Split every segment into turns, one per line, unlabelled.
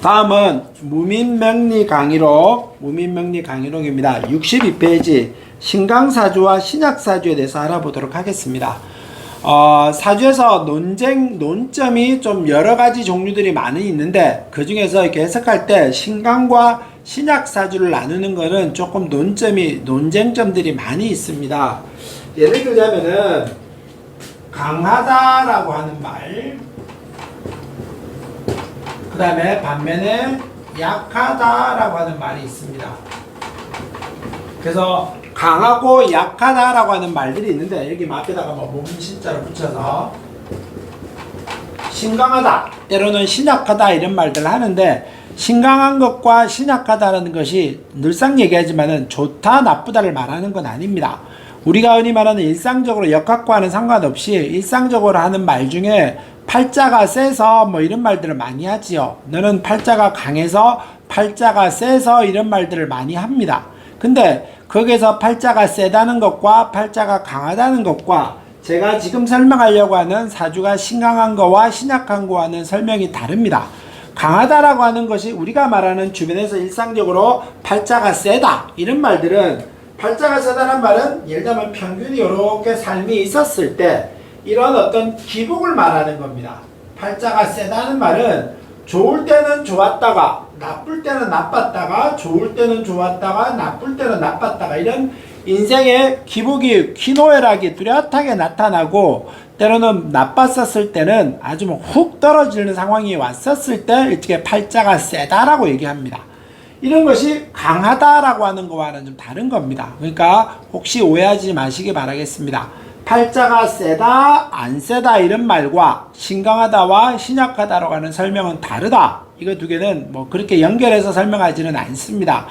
다음은 무민명리 강의록입니다. 62페이지 신강사주와 신약사주에 대해서 알아보도록 하겠습니다. 사주에서 논점이 좀 여러가지 종류들이 많이 있는데, 그 중에서 이렇게 해석할 때 신강과 신약사주를 나누는 거는 조금 논쟁점들이 많이 있습니다. 예를 들자면은 강하다라고 하는 말, 그 다음에 반면에 약하다라고 하는 말이 있습니다. 그래서 강하고 약하다라고 하는 말들이 있는데, 여기 앞에다가 몸신자를 붙여서 신강하다, 때로는 신약하다 이런 말들을 하는데, 신강한 것과 신약하다라는 것이 늘상 얘기하지만은 좋다 나쁘다를 말하는 건 아닙니다. 우리가 흔히 말하는 일상적으로 역학과는 상관없이 일상적으로 하는 말 중에 팔자가 세서 이런 말들을 많이 하지요. 너는 팔자가 강해서, 팔자가 세서 이런 말들을 많이 합니다. 근데 거기에서 팔자가 세다는 것과 팔자가 강하다는 것과 제가 지금 설명하려고 하는 사주가 신강한 거와 신약한 거와는 설명이 다릅니다. 강하다라고 하는 것이 우리가 말하는 주변에서 일상적으로 팔자가 세다 이런 말들은, 팔자가 세다는 말은 예를 들면 평균이 이렇게 삶이 있었을 때 이런 어떤 기복을 말하는 겁니다. 팔자가 세다는 말은 좋을 때는 좋았다가 나쁠 때는 나빴다가, 좋을 때는 좋았다가 나쁠 때는 나빴다가, 이런 인생의 기복이 희노애락이 뚜렷하게 나타나고, 때로는 나빴었을 때는 아주 훅 떨어지는 상황이 왔었을 때 이렇게 팔자가 세다라고 얘기합니다. 이런 것이 강하다라고 하는 것과는 좀 다른 겁니다. 그러니까 혹시 오해하지 마시기 바라겠습니다. 팔자가 세다 안 세다 이런 말과 신강하다와 신약하다라고 하는 설명은 다르다. 이거 두 개는 그렇게 연결해서 설명하지는 않습니다.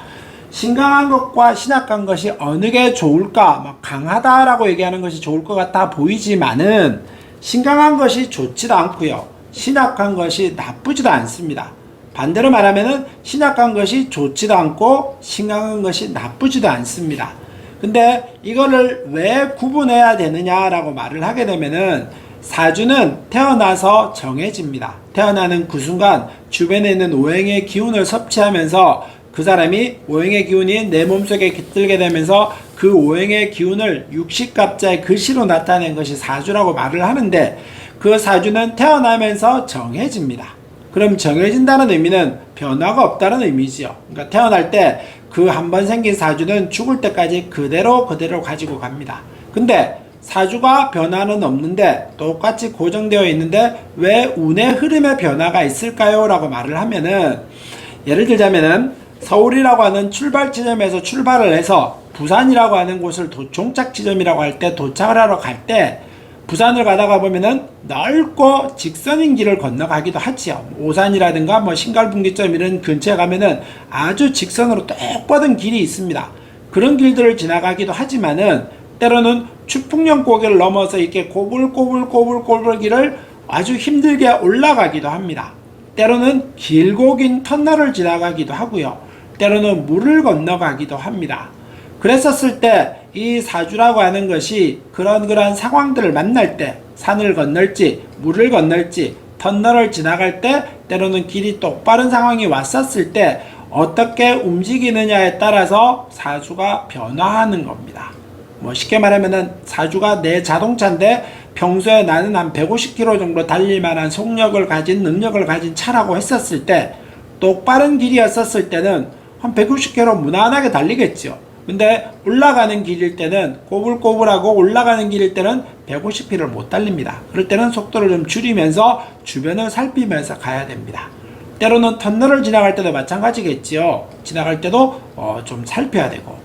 신강한 것과 신약한 것이 어느 게 좋을까? 강하다라고 얘기하는 것이 좋을 것 같아 보이지만은 신강한 것이 좋지도 않고요, 신약한 것이 나쁘지도 않습니다. 반대로 말하면은 신약한 것이 좋지도 않고 신강한 것이 나쁘지도 않습니다. 근데 이거를 왜 구분해야 되느냐라고 말을 하게 되면은, 사주는 태어나서 정해집니다. 태어나는 그 순간 주변에 있는 오행의 기운을 섭취하면서 그 사람이 오행의 기운이 내 몸속에 깃들게 되면서 그 오행의 기운을 육식갑자의 글씨로 나타낸 것이 사주라고 말을 하는데, 그 사주는 태어나면서 정해집니다. 그럼 정해진다는 의미는 변화가 없다는 의미지요. 그러니까 태어날 때 그 한 번 생긴 사주는 죽을 때까지 그대로 가지고 갑니다. 근데 사주가 변화는 없는데 똑같이 고정되어 있는데 왜 운의 흐름에 변화가 있을까요? 라고 말을 하면은, 예를 들자면은 서울이라고 하는 출발 지점에서 출발을 해서 부산이라고 하는 곳을 종착 지점이라고 할 때 도착을 하러 갈 때, 부산을 가다가 보면은 넓고 직선인 길을 건너가기도 하지요. 오산이라든가 신갈분기점 이런 근처에 가면은 아주 직선으로 똑 뻗은 길이 있습니다. 그런 길들을 지나가기도 하지만은 때로는 추풍령 고개를 넘어서 이렇게 꼬불꼬불 길을 아주 힘들게 올라가기도 합니다. 때로는 길고 긴 터널을 지나가기도 하고요, 때로는 물을 건너가기도 합니다. 그랬었을 때 이 사주라고 하는 것이 그런 상황들을 만날 때, 산을 건널지 물을 건널지 터널을 지나갈 때, 때로는 길이 똑바른 상황이 왔었을 때 어떻게 움직이느냐에 따라서 사주가 변화하는 겁니다. 쉽게 말하면은 사주가 내 자동차인데 평소에 나는 한 150km 정도 달릴 만한 속력을 가진, 능력을 가진 차라고 했었을 때, 똑바른 길이었었을 때는 한 160km 무난하게 달리겠죠. 근데 올라가는 길일 때는, 꼬불꼬불하고 올라가는 길일 때는 150km를 못 달립니다. 그럴 때는 속도를 좀 줄이면서 주변을 살피면서 가야 됩니다. 때로는 터널을 지나갈 때도 마찬가지겠지요. 지나갈 때도 좀 살펴야 되고,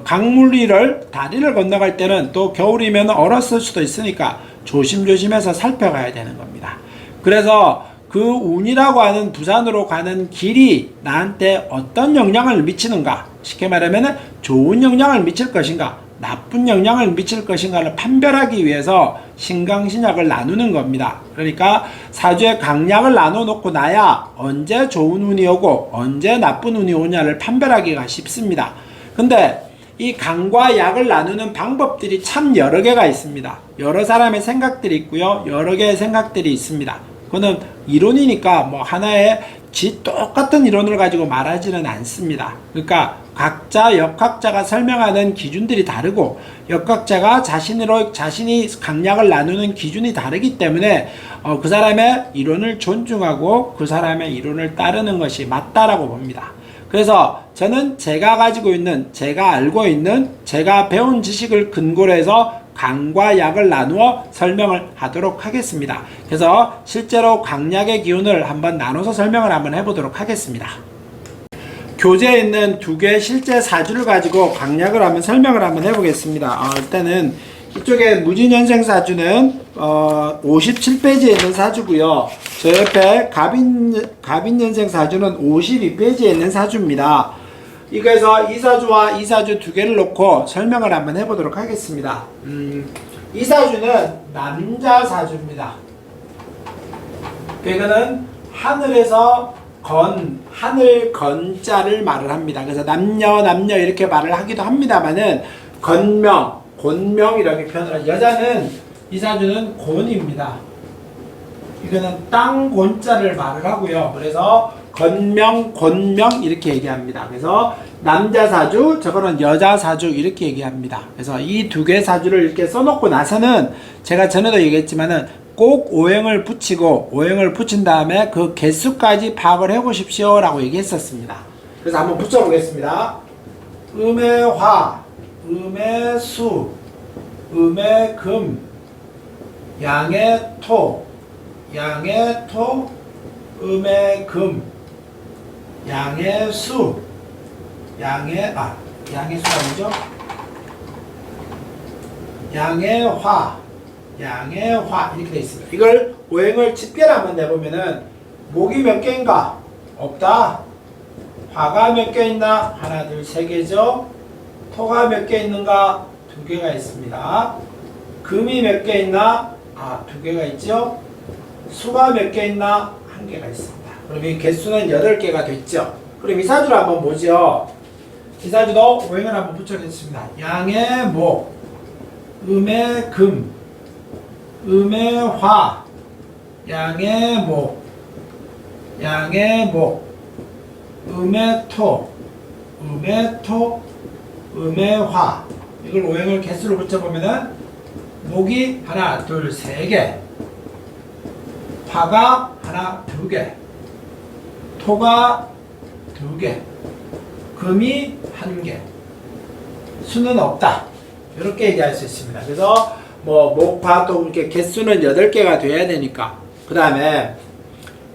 강물 위를 다리를 건너갈 때는 또 겨울이면 얼었을 수도 있으니까 조심조심해서 살펴가야 되는 겁니다. 그래서 그 운이라고 하는 부산으로 가는 길이 나한테 어떤 영향을 미치는가, 쉽게 말하면 좋은 영향을 미칠 것인가 나쁜 영향을 미칠 것인가를 판별하기 위해서 신강신약을 나누는 겁니다. 그러니까 사주의 강약을 나눠 놓고 나야 언제 좋은 운이 오고 언제 나쁜 운이 오냐를 판별하기가 쉽습니다. 근데 이 강과 약을 나누는 방법들이 참 여러 개가 있습니다. 여러 사람의 생각들이 있고요, 여러 개의 생각들이 있습니다. 그거는 이론이니까 뭐 하나의 똑같은 이론을 가지고 말하지는 않습니다. 그러니까 각자 역학자가 설명하는 기준들이 다르고 역학자가 자신이 강약을 나누는 기준이 다르기 때문에 그 사람의 이론을 존중하고 그 사람의 이론을 따르는 것이 맞다라고 봅니다. 그래서 저는 제가 가지고 있는, 제가 알고 있는, 제가 배운 지식을 근거로 해서 강과 약을 나누어 설명을 하도록 하겠습니다. 그래서 실제로 강약의 기운을 한번 나눠서 설명을 한번 해보도록 하겠습니다. 교재에 있는 두 개의 실제 사주를 가지고 강약을 한번 설명을 한번 해보겠습니다. 일단은 이쪽에 무진연생 사주는 57페이지에 있는 사주고요. 저 옆에 갑인연생 사주는 52페이지에 있는 사주입니다. 이거에서 이 사주와 이 사주 두 개를 놓고 설명을 한번 해보도록 하겠습니다. 이 사주는 남자 사주입니다. 이거는 하늘에서 하늘 건자를 말을 합니다. 그래서 남녀 이렇게 말을 하기도 합니다만은 건명, 곤명 이렇게 표현을 하죠. 여자는 이 사주는 곤입니다. 이거는 땅 곤자를 말을 하고요. 그래서 건명, 곤명 이렇게 얘기합니다. 그래서 남자 사주, 저거는 여자 사주 이렇게 얘기합니다. 그래서 이 두 개 사주를 이렇게 써놓고 나서는 제가 전에도 얘기했지만은 꼭 오행을 붙이고 오행을 붙인 다음에 그 개수까지 파악을 해보십시오 라고 얘기했었습니다. 그래서 한번 붙여보겠습니다. 음의 화, 음의 수, 음의 금, 양의 토, 음의 금, 양의 수, 양의 수가 아니죠? 양의 화 이렇게 되어 있습니다. 이걸 오행을 집계를 한번 내보면은 목이 몇 개인가? 없다. 화가 몇 개 있나? 하나, 둘, 세 개죠. 토가 몇 개 있는가? 두 개가 있습니다. 금이 몇 개 있나? 두 개가 있죠. 수가 몇 개 있나? 한 개가 있습니다. 그럼 이 개수는 8개가 됐죠. 그럼 이 사주를 한번 보죠. 이 사주도 오행을 한번 붙여보겠습니다. 양의 목, 음의 금, 음의 화, 양의 목, 음의 토, 음의 화. 이걸 오행을 개수로 붙여보면은 목이 하나, 둘, 세 개, 화가 하나, 두 개, 토가 두 개, 금이 한 개, 수는 없다. 이렇게 얘기할 수 있습니다. 그래서 목화 또 이렇게 개수는 8개가 돼야 되니까. 그 다음에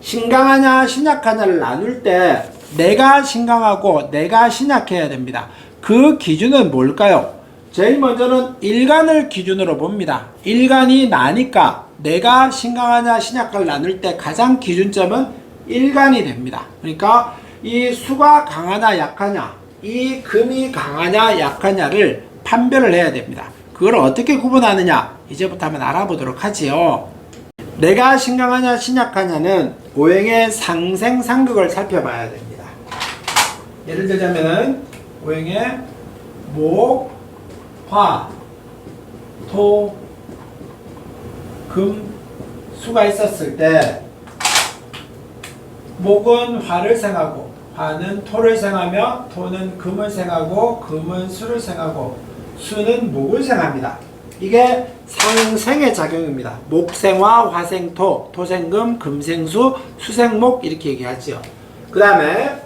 신강하냐 신약하냐를 나눌 때 내가 신강하고 내가 신약해야 됩니다. 그 기준은 뭘까요? 제일 먼저는 일간을 기준으로 봅니다. 일간이 나니까 내가 신강하냐 신약을 나눌 때 가장 기준점은 일간이 됩니다. 그러니까 이 수가 강하냐 약하냐, 이 금이 강하냐 약하냐를 판별을 해야 됩니다. 그걸 어떻게 구분하느냐 이제부터 한번 알아보도록 하지요. 내가 신강하냐 신약하냐는 오행의 상생 상극을 살펴봐야 됩니다. 예를 들자면은 오행의 목, 화, 토, 금, 수가 있었을 때 목은 화를 생하고 화는 토를 생하며 토는 금을 생하고 금은 수를 생하고 수는 목을 생합니다. 이게 상생의 작용입니다. 목생화, 화생토, 토생금, 금생수, 수생목 이렇게 얘기하죠. 그 다음에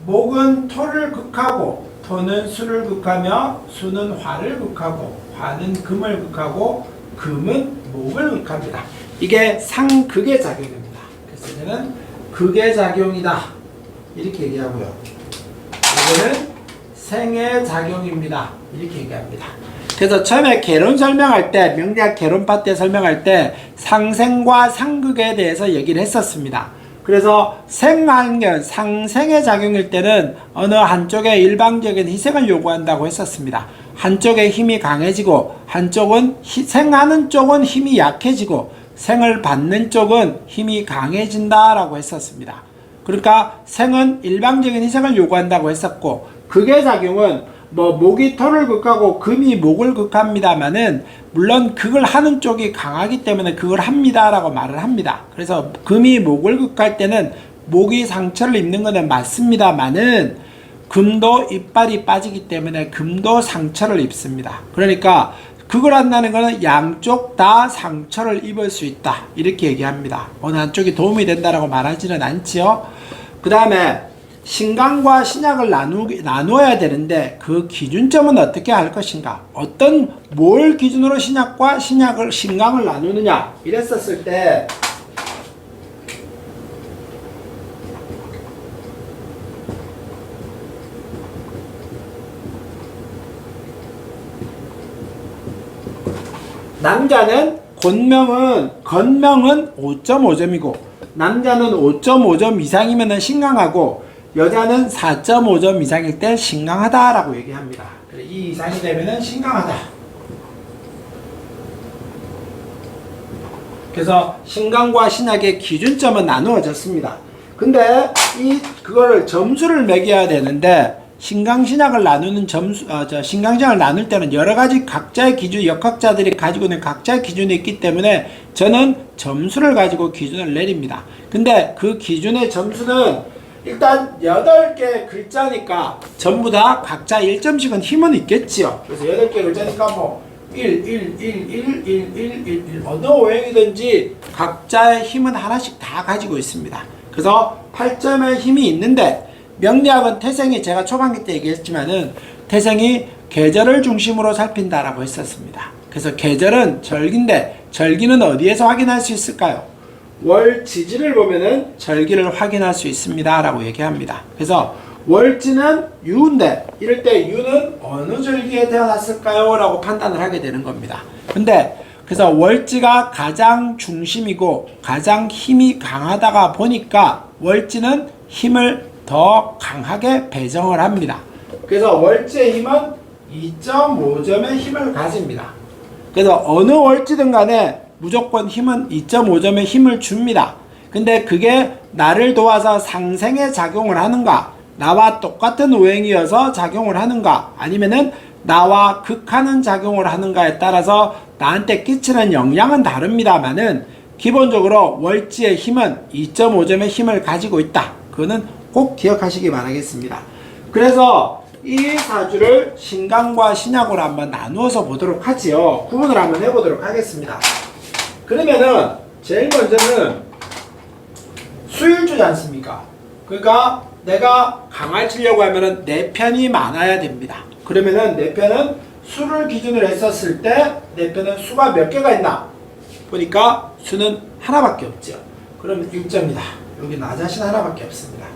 목은 토를 극하고 토는 수를 극하며 수는 화를 극하고 화는 금을 극하고 금은 목을 극합니다. 이게 상극의 작용입니다. 그래서 이제는 극의 작용이다 이렇게 얘기하고요. 이거는 생의 작용입니다 이렇게 얘기합니다. 그래서 처음에 개론 설명할 때, 명리학 개론 파트에 설명할 때 상생과 상극에 대해서 얘기를 했었습니다. 그래서 생하는 상생의 작용일 때는 어느 한쪽에 일방적인 희생을 요구한다고 했었습니다. 한쪽의 힘이 강해지고 한쪽은 생하는 쪽은 힘이 약해지고 생을 받는 쪽은 힘이 강해진다라고 했었습니다. 그러니까 생은 일방적인 희생을 요구한다고 했었고 극의 작용은 뭐 목이 토를 극하고 금이 목을 극합니다마는 물론 그걸 하는 쪽이 강하기 때문에 그걸 합니다라고 말을 합니다. 그래서 금이 목을 극할 때는 목이 상처를 입는 것은 맞습니다마는 금도 이빨이 빠지기 때문에 금도 상처를 입습니다. 그러니까 그걸 한다는 것은 양쪽 다 상처를 입을 수 있다 이렇게 얘기합니다. 어느 한쪽이 도움이 된다라고 말하지는 않지요. 그 다음에 신강과 신약을 나누어야 되는데 그 기준점은 어떻게 할 것인가? 뭘 기준으로 신약과 신강을 나누느냐? 이랬었을 때 남자는 곤명은 5.5점이고 남자는 5.5점 이상이면 신강하고 여자는 4.5점 이상일 때 신강하다라고 얘기합니다. 이 이상이 되면 신강하다. 그래서 신강과 신약의 기준점은 나누어졌습니다. 근데 그거를 점수를 매겨야 되는데 신강신약을 나누는 신강신약을 나눌 때는 여러 가지 각자의 기준, 역학자들이 가지고 있는 각자의 기준이 있기 때문에 저는 점수를 가지고 기준을 내립니다. 근데 그 기준의 점수는 일단 8개 글자니까 전부 다 각자 1점씩은 힘은 있겠지요. 그래서 8개 글자니까 뭐 1 어느 오행이든지 각자의 힘은 하나씩 다 가지고 있습니다. 그래서 8점의 힘이 있는데 명리학은 태생이 제가 초반기 때 얘기했지만은 태생이 계절을 중심으로 살핀다라고 했었습니다. 그래서 계절은 절기인데 절기는 어디에서 확인할 수 있을까요? 월지지를 보면은 절기를 확인할 수 있습니다 라고 얘기합니다. 그래서 월지는 유인데 이럴 때 유는 어느 절기에 태어났을까요? 라고 판단을 하게 되는 겁니다. 근데 그래서 월지가 가장 중심이고 가장 힘이 강하다가 보니까 월지는 힘을 더 강하게 배정을 합니다. 그래서 월지의 힘은 2.5점의 힘을 가집니다. 그래서 어느 월지든 간에 무조건 힘은 2.5점의 힘을 줍니다. 근데 그게 나를 도와서 상생에 작용을 하는가, 나와 똑같은 오행이어서 작용을 하는가, 아니면은 나와 극하는 작용을 하는가에 따라서 나한테 끼치는 영향은 다릅니다만은 기본적으로 월지의 힘은 2.5점의 힘을 가지고 있다. 그거는 꼭 기억하시기 바라겠습니다. 그래서 이 사주를 신강과 신약으로 한번 나누어서 보도록 하지요. 구분을 한번 해보도록 하겠습니다. 그러면은 제일 먼저는 수일주지 않습니까? 그러니까 내가 강을 치려고 하면은 내 편이 많아야 됩니다. 그러면은 내 편은 수를 기준으로 했었을 때 내 편은 수가 몇 개가 있나? 보니까 수는 하나밖에 없죠. 그러면 1점이다. 여기 나 자신 하나밖에 없습니다.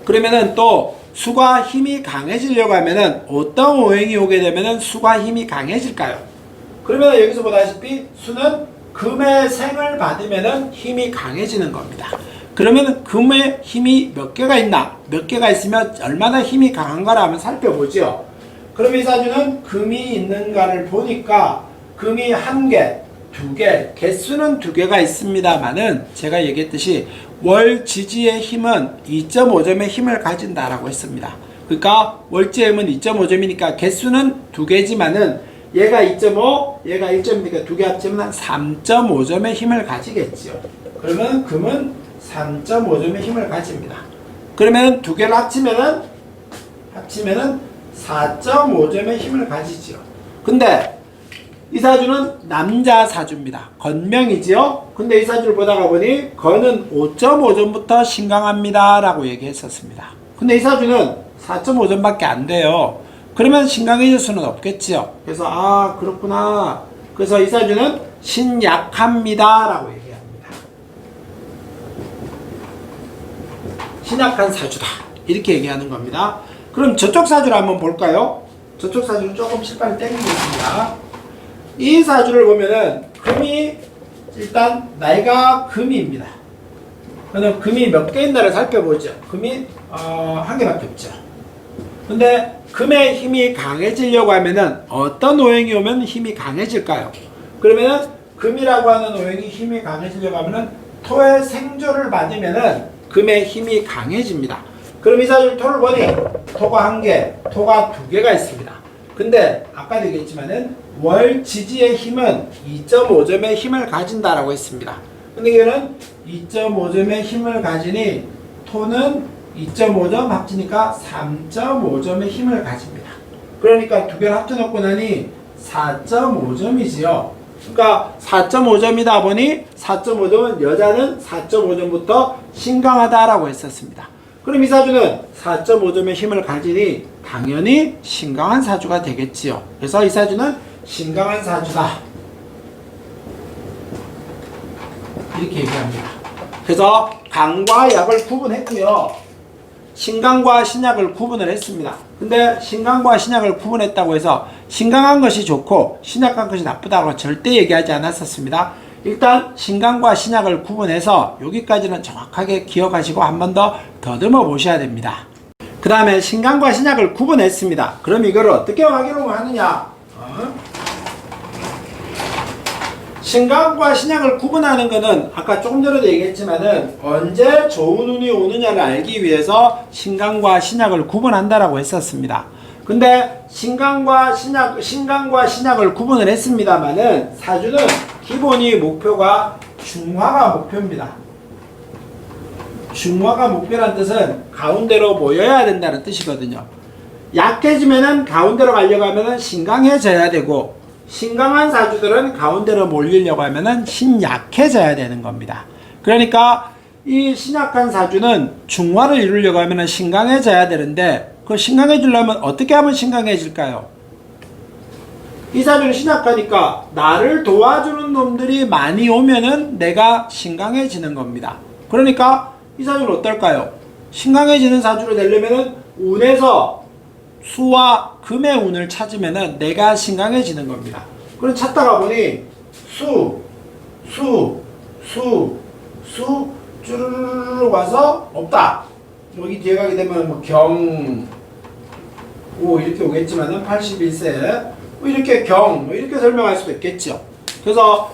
그러면은 또 수가 힘이 강해지려고 하면은 어떤 오행이 오게 되면은 수가 힘이 강해질까요? 그러면 여기서 보다시피 수는 금의 생을 받으면은 힘이 강해지는 겁니다. 그러면 금의 힘이 몇 개가 있나? 몇 개가 있으면 얼마나 힘이 강한가를 한번 살펴보죠. 그럼 이 사주는 금이 있는가를 보니까 금이 1개, 2개, 개수는 2개가 있습니다만은 제가 얘기했듯이 월지지의 힘은 2.5점의 힘을 가진다라고 했습니다. 그러니까 월지의 힘은 2.5점이니까 개수는 2개지만은 얘가 2.5, 얘가 1점이니까 2개 합치면 3.5점의 힘을 가지겠지요. 그러면 금은 3.5점의 힘을 가집니다. 그러면 2개를 합치면은 4.5점의 힘을 가지지요. 근데 이 사주는 남자 사주입니다. 건명이지요. 근데 이 사주를 보다가 보니 건은 5.5점부터 신강합니다 라고 얘기했었습니다. 근데 이 사주는 4.5점밖에 안 돼요. 그러면 신강해질 수는 없겠지요. 그래서 그렇구나. 그래서 이 사주는 신약합니다 라고 얘기합니다. 신약한 사주다 이렇게 얘기하는 겁니다. 그럼 저쪽 사주를 한번 볼까요? 저쪽 사주를 조금 실판을 땡기겠습니다. 이 사주를 보면은 금이 일단 나이가 금이입니다. 그러면 금이 몇 개 있나를 살펴보죠. 금이 1개밖에 없죠. 근데 금의 힘이 강해지려고 하면은 어떤 오행이 오면 힘이 강해질까요? 그러면은 금이라고 하는 오행이 힘이 강해지려고 하면은 토의 생조를 받으면은 금의 힘이 강해집니다. 그럼 이 사주를 토를 보니 토가 1개, 토가 2개가 있습니다. 근데 아까도 얘기했지만은 월 지지의 힘은 2.5점의 힘을 가진다라고 했습니다. 근데 이거는 2.5점의 힘을 가지니 토는 2.5점 합치니까 3.5점의 힘을 가집니다. 그러니까 두 개를 합쳐놓고 나니 4.5점이지요. 그러니까 4.5점이다 보니 4.5점은 여자는 4.5점부터 신강하다라고 했었습니다. 그럼 이 사주는 4.5점의 힘을 가지니 당연히 신강한 사주가 되겠지요. 그래서 이 사주는 신강한 사주다. 이렇게 얘기합니다. 그래서 강과 약을 구분했고요. 신강과 신약을 구분을 했습니다. 근데 신강과 신약을 구분했다고 해서 신강한 것이 좋고 신약한 것이 나쁘다고 절대 얘기하지 않았었습니다. 일단 신강과 신약을 구분해서 여기까지는 정확하게 기억하시고 한 번 더 더듬어 보셔야 됩니다. 그 다음에 신강과 신약을 구분했습니다. 그럼 이걸 어떻게 확인하느냐? 신강과 신약을 구분하는 것은 아까 조금 전에도 얘기했지만은 언제 좋은 운이 오느냐를 알기 위해서 신강과 신약을 구분한다라고 했었습니다. 근데 신강과 신약을 구분을 했습니다만은 사주는 기본이 목표가 중화가 목표입니다. 중화가 목표란 뜻은 가운데로 모여야 된다는 뜻이거든요. 약해지면은 가운데로 가려고 하면은 신강해져야 되고 신강한 사주들은 가운데로 몰리려고 하면은 신약해져야 되는 겁니다. 그러니까 이 신약한 사주는 중화를 이루려고 하면은 신강해져야 되는데 그 신강해지려면 어떻게 하면 신강해질까요? 이 사주는 신약하니까 나를 도와주는 놈들이 많이 오면은 내가 신강해지는 겁니다. 그러니까 이 사주는 어떨까요? 신강해지는 사주를 되려면은 운에서 수와 금의 운을 찾으면은 내가 신강해지는 겁니다. 그럼 찾다가 보니 쭈르르르 와서 없다. 여기 뒤에 가게 되면 뭐 이렇게 오겠지만은 81세 이렇게 이렇게 설명할 수도 있겠죠. 그래서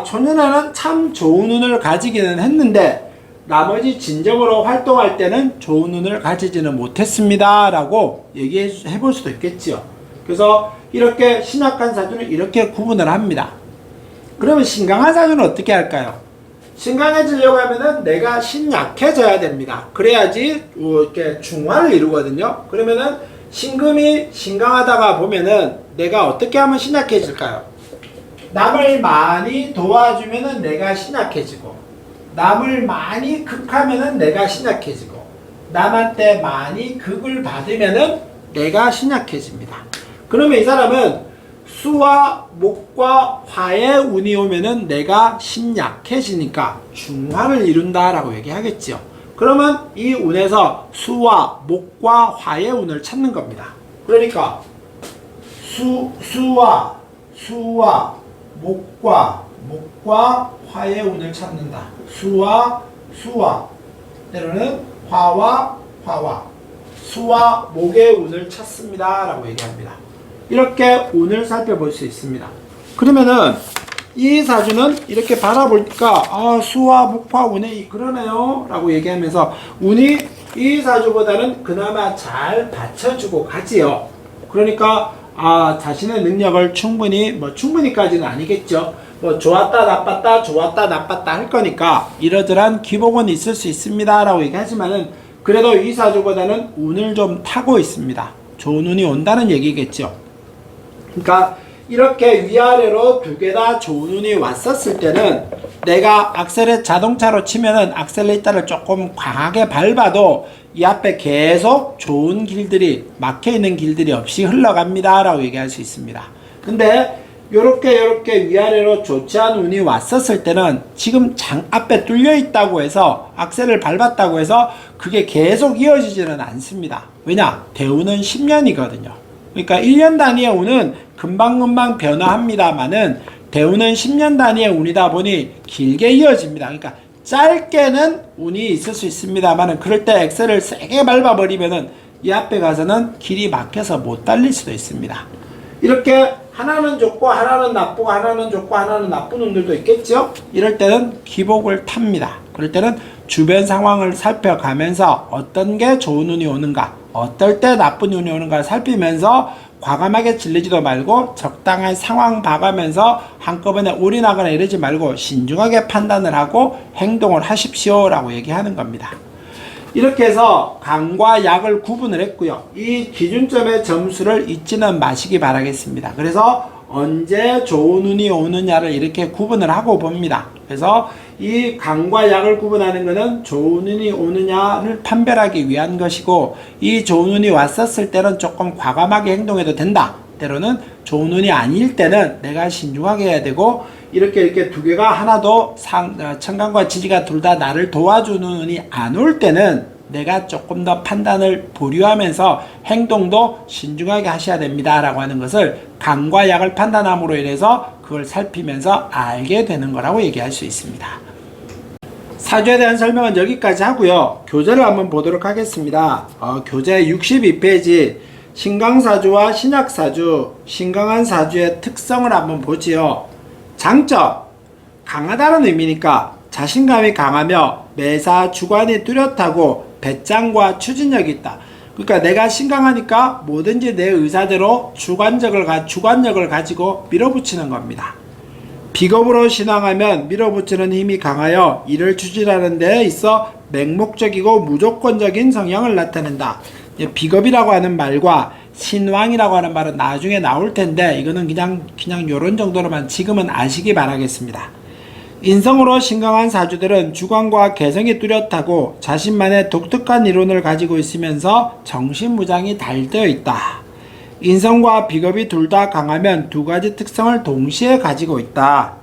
초년에는 참 좋은 운을 가지기는 했는데 나머지 진정으로 활동할 때는 좋은 운을 가지지는 못했습니다 라고 얘기해 볼 수도 있겠죠. 그래서 이렇게 신약한 사주는 이렇게 구분을 합니다. 그러면 신강한 사주는 어떻게 할까요? 신강해지려고 하면은 내가 신약해져야 됩니다. 그래야지 이렇게 중화를 이루거든요. 그러면은 신금이 신강하다가 보면은 내가 어떻게 하면 신약해질까요? 남을 많이 도와주면은 내가 신약해지고 남을 많이 극하면은 내가 신약해지고 남한테 많이 극을 받으면은 내가 신약해집니다. 그러면 이 사람은 수와 목과 화의 운이 오면은 내가 신약해지니까 중화를 이룬다라고 얘기하겠죠. 그러면 이 운에서 수와 목과 화의 운을 찾는 겁니다. 그러니까 수와 목과 화의 운을 찾는다. 수와 때로는 화와 수와 목의 운을 찾습니다 라고 얘기합니다. 이렇게 운을 살펴볼 수 있습니다. 그러면은 이 사주는 이렇게 바라보니까 수와 목화 운이 그러네요 라고 얘기하면서 운이 이 사주보다는 그나마 잘 받쳐주고 가지요. 그러니까 자신의 능력을 충분히까지는 아니겠죠. 좋았다 나빴다 할 거니까 이러저러한 기복은 있을 수 있습니다 라고 얘기하지만은 그래도 이 사주보다는 운을 좀 타고 있습니다. 좋은 운이 온다는 얘기겠죠. 그러니까 이렇게 위아래로 두 개 다 좋은 운이 왔었을 때는 내가 자동차로 치면은 악셀레이터를 조금 강하게 밟아도 이 앞에 계속 좋은 길들이 막혀있는 길들이 없이 흘러갑니다 라고 얘기할 수 있습니다. 근데 요렇게 위아래로 좋지 않은 운이 왔었을 때는 지금 앞에 뚫려 있다고 해서 악셀을 밟았다고 해서 그게 계속 이어지지는 않습니다. 왜냐? 대운은 10년이거든요. 그러니까 1년 단위의 운은 금방금방 변화합니다만은 대운은 10년 단위의 운이다 보니 길게 이어집니다. 그러니까 짧게는 운이 있을 수 있습니다만은 그럴 때 엑셀을 세게 밟아버리면은 이 앞에 가서는 길이 막혀서 못 달릴 수도 있습니다. 이렇게 하나는 좋고 하나는 나쁘고 하나는 좋고 하나는 나쁜 운들도 있겠죠. 이럴 때는 기복을 탑니다. 그럴 때는 주변 상황을 살펴가면서 어떤 게 좋은 운이 오는가, 어떨 때 나쁜 운이 오는가 살피면서 과감하게 질르지도 말고 적당한 상황 봐가면서 한꺼번에 올인하거나 이러지 말고 신중하게 판단을 하고 행동을 하십시오 라고 얘기하는 겁니다. 이렇게 해서 강과 약을 구분을 했고요. 이 기준점의 점수를 잊지는 마시기 바라겠습니다. 그래서 언제 좋은 운이 오느냐를 이렇게 구분을 하고 봅니다. 그래서 이 강과 약을 구분하는 것은 좋은 운이 오느냐를 판별하기 위한 것이고, 이 좋은 운이 왔었을 때는 조금 과감하게 행동해도 된다. 때로는 좋은 운이 아닐 때는 내가 신중하게 해야 되고, 이렇게 두 개가 하나도 천간과 지지가 둘 다 나를 도와주는 운이 안 올 때는 내가 조금 더 판단을 보류하면서 행동도 신중하게 하셔야 됩니다 라고 하는 것을 강과 약을 판단함으로 인해서 그걸 살피면서 알게 되는 거라고 얘기할 수 있습니다. 사주에 대한 설명은 여기까지 하고요. 교재를 한번 보도록 하겠습니다. 교재 62페이지 신강사주와 신약사주, 신강한 사주의 특성을 한번 보지요. 장점, 강하다는 의미니까 자신감이 강하며 매사 주관이 뚜렷하고 배짱과 추진력이 있다. 그러니까 내가 신강하니까 뭐든지 내 의사대로 주관력을 가지고 밀어붙이는 겁니다. 비겁으로 신앙하면 밀어붙이는 힘이 강하여 이를 추진하는 데 있어 맹목적이고 무조건적인 성향을 나타낸다. 비겁이라고 하는 말과 신왕이라고 하는 말은 나중에 나올 텐데 이거는 그냥 요런 정도로만 지금은 아시기 바라겠습니다. 인성으로 신강한 사주들은 주관과 개성이 뚜렷하고 자신만의 독특한 이론을 가지고 있으면서 정신무장이 달되어 있다. 인성과 비겁이 둘 다 강하면 두 가지 특성을 동시에 가지고 있다.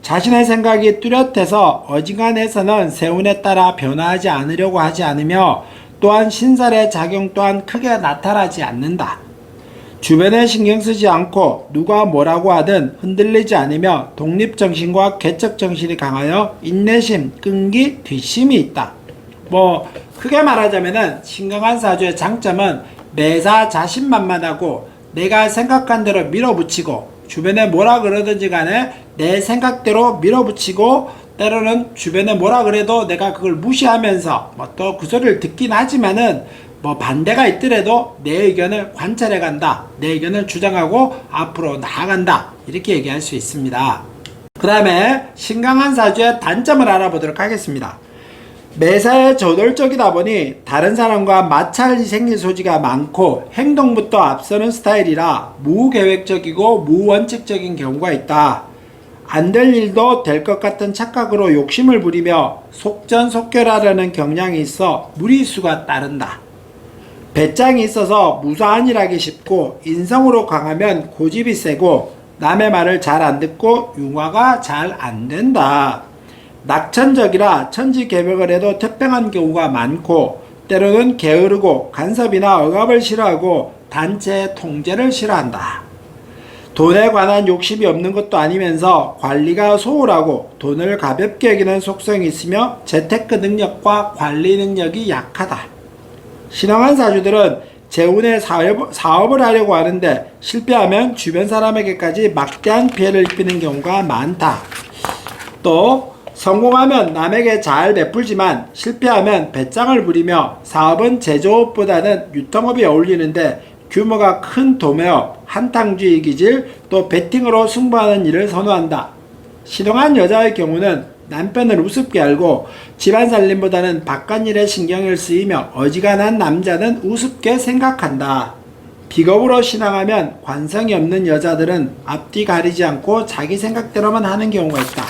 자신의 생각이 뚜렷해서 어지간해서는 세운에 따라 변화하지 않으려고 하지 않으며 또한 신살의 작용 또한 크게 나타나지 않는다. 주변에 신경 쓰지 않고 누가 뭐라고 하든 흔들리지 않으며 독립정신과 개척정신이 강하여 인내심, 끈기, 뒷심이 있다. 크게 말하자면은 신강한 사주의 장점은 매사 자신만만하고 내가 생각한 대로 밀어붙이고 주변에 뭐라 그러든지 간에 내 생각대로 밀어붙이고 때로는 주변에 뭐라 그래도 내가 그걸 무시하면서 또 그 소리를 듣긴 하지만은 반대가 있더라도 내 의견을 관찰해 간다. 내 의견을 주장하고 앞으로 나아간다. 이렇게 얘기할 수 있습니다. 그 다음에 신강한 사주의 단점을 알아보도록 하겠습니다. 매사에 저돌적이다 보니 다른 사람과 마찰이 생길 소지가 많고 행동부터 앞서는 스타일이라 무계획적이고 무원칙적인 경우가 있다. 안 될 일도 될 것 같은 착각으로 욕심을 부리며 속전속결하려는 경향이 있어 무리수가 따른다. 배짱이 있어서 무사한 일 하기 쉽고 인성으로 강하면 고집이 세고 남의 말을 잘 안 듣고 융화가 잘 안 된다. 낙천적이라 천지개벽을 해도 태평한 경우가 많고 때로는 게으르고 간섭이나 억압을 싫어하고 단체의 통제를 싫어한다. 돈에 관한 욕심이 없는 것도 아니면서 관리가 소홀하고 돈을 가볍게 여기는 속성이 있으며 재테크 능력과 관리 능력이 약하다. 신강한 사주들은 재운에 사업을 하려고 하는데 실패하면 주변 사람에게까지 막대한 피해를 입히는 경우가 많다. 또 성공하면 남에게 잘 베풀지만 실패하면 배짱을 부리며 사업은 제조업보다는 유통업이 어울리는데 규모가 큰 도매업, 한탕주의 기질, 또 베팅으로 승부하는 일을 선호한다. 신강한 여자의 경우는 남편을 우습게 알고 집안 살림보다는 바깥일에 신경을 쓰이며 어지간한 남자는 우습게 생각한다. 비겁으로 신앙하면 관성이 없는 여자들은 앞뒤 가리지 않고 자기 생각대로만 하는 경우가 있다.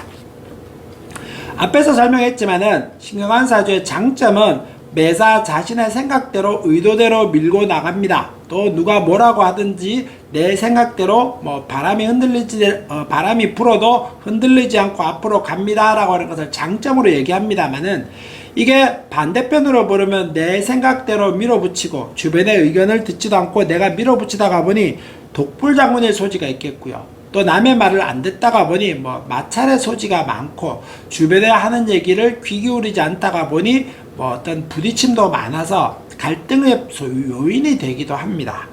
앞에서 설명했지만은 신강한 사주의 장점은 매사 자신의 생각대로 의도대로 밀고 나갑니다. 또 누가 뭐라고 하든지 내 생각대로 바람이 불어도 흔들리지 않고 앞으로 갑니다 라고 하는 것을 장점으로 얘기합니다만은 이게 반대편으로 보려면 내 생각대로 밀어붙이고 주변의 의견을 듣지도 않고 내가 밀어붙이다가 보니 독불장군의 소지가 있겠고요. 또 남의 말을 안 듣다가 보니 마찰의 소지가 많고 주변에 하는 얘기를 귀 기울이지 않다가 보니 어떤 부딪힘도 많아서 갈등의 요인이 되기도 합니다.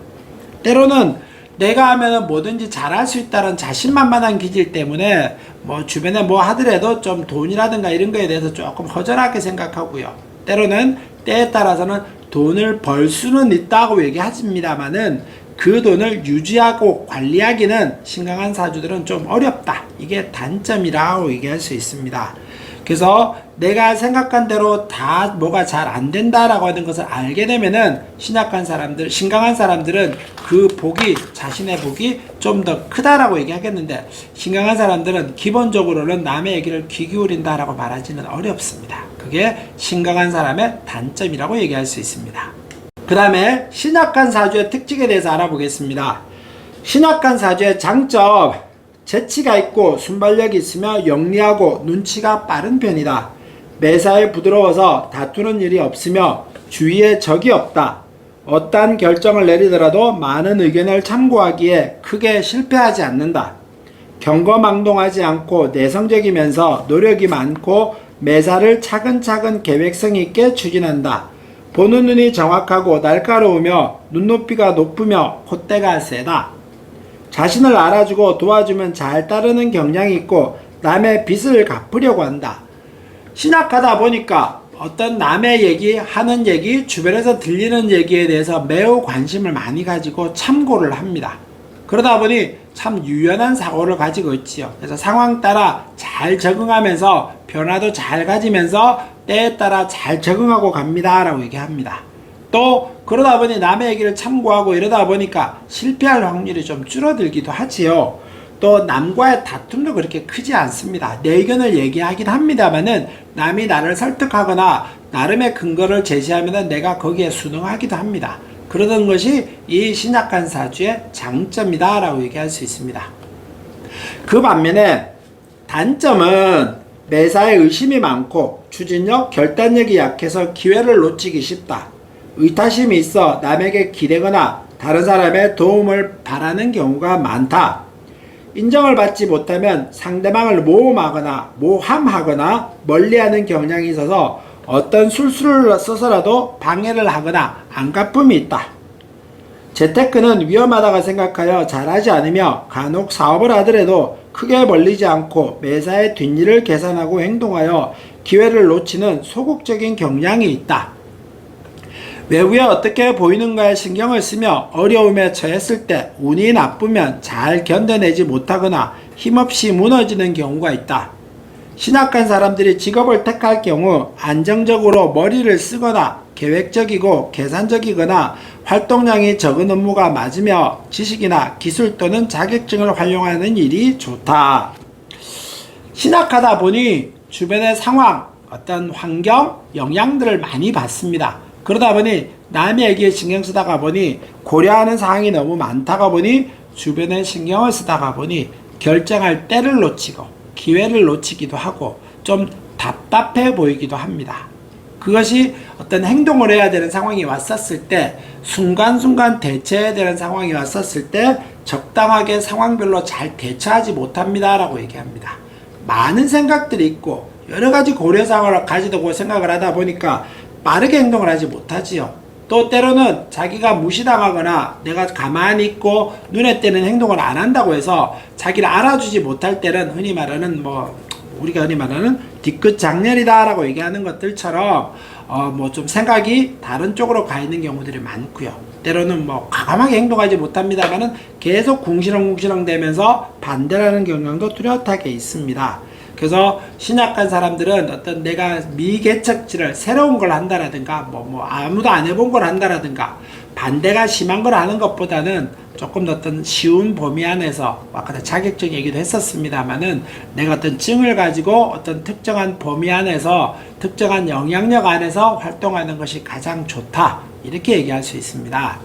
때로는 내가 하면은 뭐든지 잘할 수 있다는 자신만만한 기질 때문에 주변에 하더라도 좀 돈이라든가 이런 거에 대해서 조금 허전하게 생각하고요. 때로는 때에 따라서는 돈을 벌 수는 있다고 얘기하십니다만은 그 돈을 유지하고 관리하기는 신강한 사주들은 좀 어렵다. 이게 단점이라고 얘기할 수 있습니다. 그래서 내가 생각한 대로 다 뭐가 잘 안 된다라고 하는 것을 알게 되면은 신강한 사람들은 그 복이, 자신의 복이 좀 더 크다라고 얘기하겠는데, 신강한 사람들은 기본적으로는 남의 얘기를 귀 기울인다라고 말하지는 어렵습니다. 그게 신강한 사람의 단점이라고 얘기할 수 있습니다. 그 다음에 신약한 사주의 특징에 대해서 알아보겠습니다. 신약한 사주의 장점, 재치가 있고 순발력이 있으며 영리하고 눈치가 빠른 편이다. 매사에 부드러워서 다투는 일이 없으며 주위에 적이 없다. 어떠한 결정을 내리더라도 많은 의견을 참고하기에 크게 실패하지 않는다. 경거망동하지 않고 내성적이면서 노력이 많고 매사를 차근차근 계획성 있게 추진한다. 보는 눈이 정확하고 날카로우며 눈높이가 높으며 콧대가 세다. 자신을 알아주고 도와주면 잘 따르는 경향이 있고 남의 빚을 갚으려고 한다. 신약하다 보니까 어떤 남의 얘기, 하는 얘기, 주변에서 들리는 얘기에 대해서 매우 관심을 많이 가지고 참고를 합니다. 그러다 보니 참 유연한 사고를 가지고 있지요. 그래서 상황 따라 잘 적응하면서 변화도 잘 가지면서 때에 따라 잘 적응하고 갑니다 라고 얘기합니다. 또 그러다 보니 남의 얘기를 참고하고 이러다 보니까 실패할 확률이 좀 줄어들기도 하지요. 또 남과의 다툼도 그렇게 크지 않습니다. 내 의견을 얘기하긴 합니다만은 남이 나를 설득하거나 나름의 근거를 제시하면은 내가 거기에 순응하기도 합니다. 그러던 것이 이 신약한 사주의 장점이다 라고 얘기할 수 있습니다. 그 반면에 단점은 매사에 의심이 많고 추진력, 결단력이 약해서 기회를 놓치기 쉽다. 의타심이 있어 남에게 기대거나 다른 사람의 도움을 바라는 경우가 많다. 인정을 받지 못하면 상대방을 모함하거나 멀리하는 경향이 있어서 어떤 술수를 써서라도 방해를 하거나 안갚음이 있다. 재테크는 위험하다고 생각하여 잘하지 않으며 간혹 사업을 하더라도 크게 벌리지 않고 매사의 뒷일을 계산하고 행동하여 기회를 놓치는 소극적인 경향이 있다. 외부에 어떻게 보이는가에 신경을 쓰며 어려움에 처했을 때 운이 나쁘면 잘 견뎌내지 못하거나 힘없이 무너지는 경우가 있다. 신약한 사람들이 직업을 택할 경우 안정적으로 머리를 쓰거나 계획적이고 계산적이거나 활동량이 적은 업무가 맞으며 지식이나 기술 또는 자격증을 활용하는 일이 좋다. 신약하다 보니 주변의 상황, 어떤 환경, 영향들을 많이 받습니다. 그러다 보니 남의 얘기에 신경 쓰다가 보니 고려하는 사항이 너무 많다가 보니 주변에 신경을 쓰다가 보니 결정할 때를 놓치고 기회를 놓치기도 하고 좀 답답해 보이기도 합니다. 그것이 어떤 행동을 해야 되는 상황이 왔었을 때 순간순간 대처해야 되는 상황이 왔었을 때 적당하게 상황별로 잘 대처하지 못합니다 라고 얘기합니다. 많은 생각들이 있고 여러가지 고려사항을 가지고 생각을 하다 보니까 빠르게 행동을 하지 못하지요. 또 때로는 자기가 무시당하거나 내가 가만히 있고 눈에 띄는 행동을 안 한다고 해서 자기를 알아주지 못할 때는 우리가 흔히 말하는 뒤끝 장렬이다 라고 얘기하는 것들처럼 좀 생각이 다른 쪽으로 가 있는 경우들이 많고요. 때로는 과감하게 행동하지 못합니다만은 계속 궁시렁궁시렁 되면서 반대라는 경향도 뚜렷하게 있습니다. 그래서 신약한 사람들은 어떤 내가 미개척지를 새로운 걸 한다라든가 아무도 안 해본 걸 한다라든가 반대가 심한 걸 하는 것보다는 조금 더 어떤 쉬운 범위 안에서 아까 자격증 얘기도 했었습니다만은 내가 어떤 증을 가지고 어떤 특정한 범위 안에서 특정한 영향력 안에서 활동하는 것이 가장 좋다 이렇게 얘기할 수 있습니다.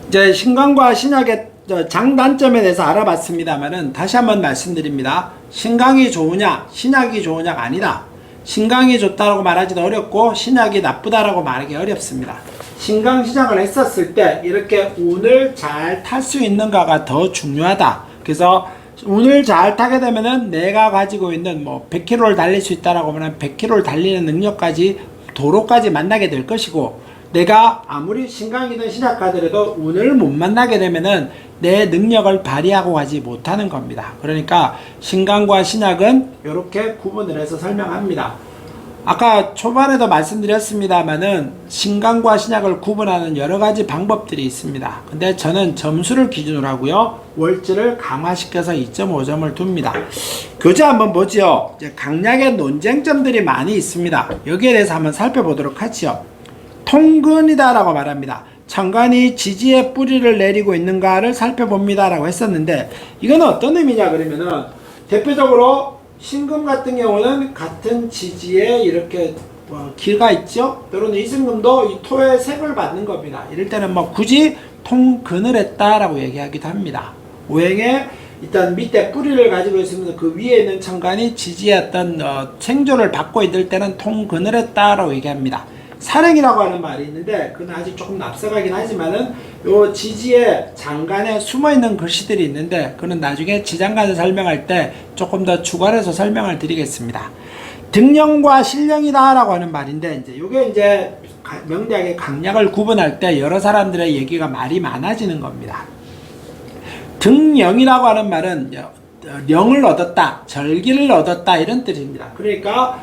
이제 신강과 신약의 장단점에 대해서 알아봤습니다만은 다시 한번 말씀드립니다. 신강이 좋으냐 신약이 좋으냐가 아니다. 신강이 좋다라고 말하기도 어렵고 신약이 나쁘다라고 말하기 어렵습니다. 신강 시작을 했었을 때 이렇게 운을 잘 탈 수 있는가가 더 중요하다. 그래서 운을 잘 타게 되면은 내가 가지고 있는 100km를 달릴 수 있다라고 하면 100km를 달리는 능력까지 도로까지 만나게 될 것이고, 내가 아무리 신강이든 신약하더라도 운을 못 만나게 되면은 내 능력을 발휘하고 가지 못하는 겁니다. 그러니까 신강과 신약은 이렇게 구분을 해서 설명합니다. 아까 초반에도 말씀드렸습니다만은 신강과 신약을 구분하는 여러 가지 방법들이 있습니다. 근데 저는 점수를 기준으로 하고요. 월지를 강화시켜서 2.5점을 둡니다. 교재 한번 보죠. 이제 강약의 논쟁점들이 많이 있습니다. 여기에 대해서 한번 살펴보도록 하죠. 통근이다라고 말합니다. 천간이 지지에 뿌리를 내리고 있는가를 살펴봅니다 라고 했었는데, 이건 어떤 의미냐 그러면은 대표적으로 신금 같은 경우는 같은 지지에 이렇게 길가 있죠. 또는 이승금도 이 토의 색을 받는 겁니다. 이럴 때는 뭐 굳이 통근을 했다라고 얘기하기도 합니다. 오행에 일단 밑에 뿌리를 가지고 있으면서 그 위에 있는 천간이 지지의 어떤 생조를 받고 있을 때는 통근을 했다라고 얘기합니다. 사령이라고 하는 말이 있는데 그건 아직 조금 앞서가긴 하지만은 요 지지의 장간에 숨어있는 글씨들이 있는데 그는 나중에 지장간을 설명할 때 조금 더 추가해서 설명을 드리겠습니다. 등령과 신령이다 라고 하는 말인데, 이제 요게 이제 명리학의 강약을 구분할 때 여러 사람들의 얘기가 말이 많아지는 겁니다. 등령이라고 하는 말은 령을 얻었다, 절기를 얻었다 이런 뜻입니다. 그러니까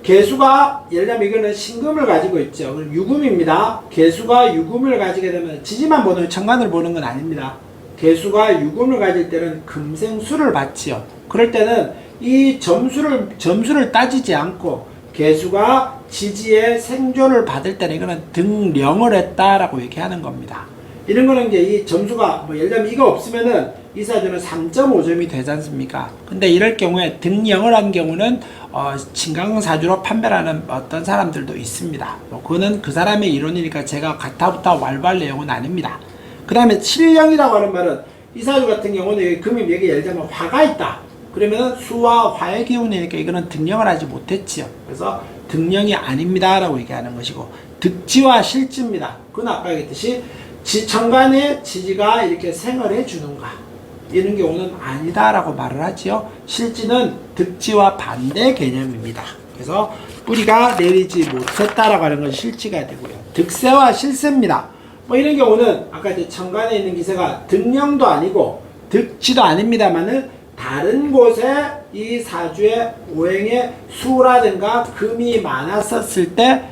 개수가, 예를 들면 이거는 신금을 가지고 있죠. 그럼 유금입니다. 개수가 유금을 가지게 되면 지지만 보는, 천간을 보는 건 아닙니다. 개수가 유금을 가질 때는 금생수를 받지요. 그럴 때는 이 점수를 따지지 않고 개수가 지지의 생조를 받을 때는 이거는 등령을 했다라고 얘기하는 겁니다. 이런 거는 이제 이 점수가 예를 들면 이거 없으면은 이 사주는 3.5점이 되지 않습니까? 근데 이럴 경우에 등령을 한 경우는 신강사주로 판별하는 어떤 사람들도 있습니다. 그거는 그 사람의 이론이니까 제가 가타부타 왈발 내용은 아닙니다. 그 다음에 신령이라고 하는 말은 이 사주 같은 경우는 여기 금이 여기 예를 들면 화가 있다. 그러면은 수와 화의 기운이니까 이거는 등령을 하지 못했지요. 그래서 등령이 아닙니다 라고 얘기하는 것이고, 득지와 실지입니다. 그건 아까 얘기했듯이 천간에 지지가 이렇게 생을 주는가, 이런 경우는 아니다라고 말을 하지요. 실지는 득지와 반대 개념입니다. 그래서 뿌리가 내리지 못했다라고 하는 것이 실지가 되고요. 득세와 실세입니다. 이런 경우는 아까 이제 천간에 있는 기세가 등령도 아니고 득지도 아닙니다만은 다른 곳에 이 사주의 오행의 수라든가 금이 많았었을 때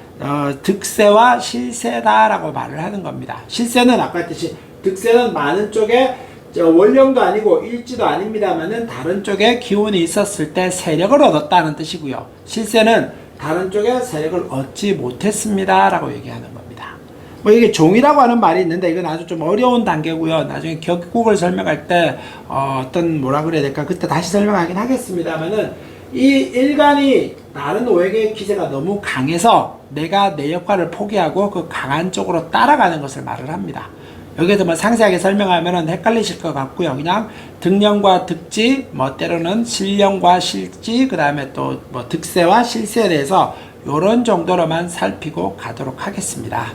득세와 실세다라고 말을 하는 겁니다. 실세는 아까 했듯이 득세는 많은 쪽에 원령도 아니고 일지도 아닙니다만은 다른 쪽에 기운이 있었을 때 세력을 얻었다는 뜻이고요. 실세는 다른 쪽에 세력을 얻지 못했습니다 라고 얘기하는 겁니다. 이게 종이라고 하는 말이 있는데 이건 아주 좀 어려운 단계고요. 나중에 격국을 설명할 때 어떤 뭐라 그래야 될까 그때 다시 설명하긴 하겠습니다만은, 이 일간이 다른 오행의 기세가 너무 강해서 내가 내 역할을 포기하고 그 강한 쪽으로 따라가는 것을 말을 합니다. 여기에서 뭐 상세하게 설명하면 헷갈리실 것 같고요. 그냥 등령과 득지, 때로는 신령과 실지, 그 다음에 또 득세와 실세에 대해서 이런 정도로만 살피고 가도록 하겠습니다.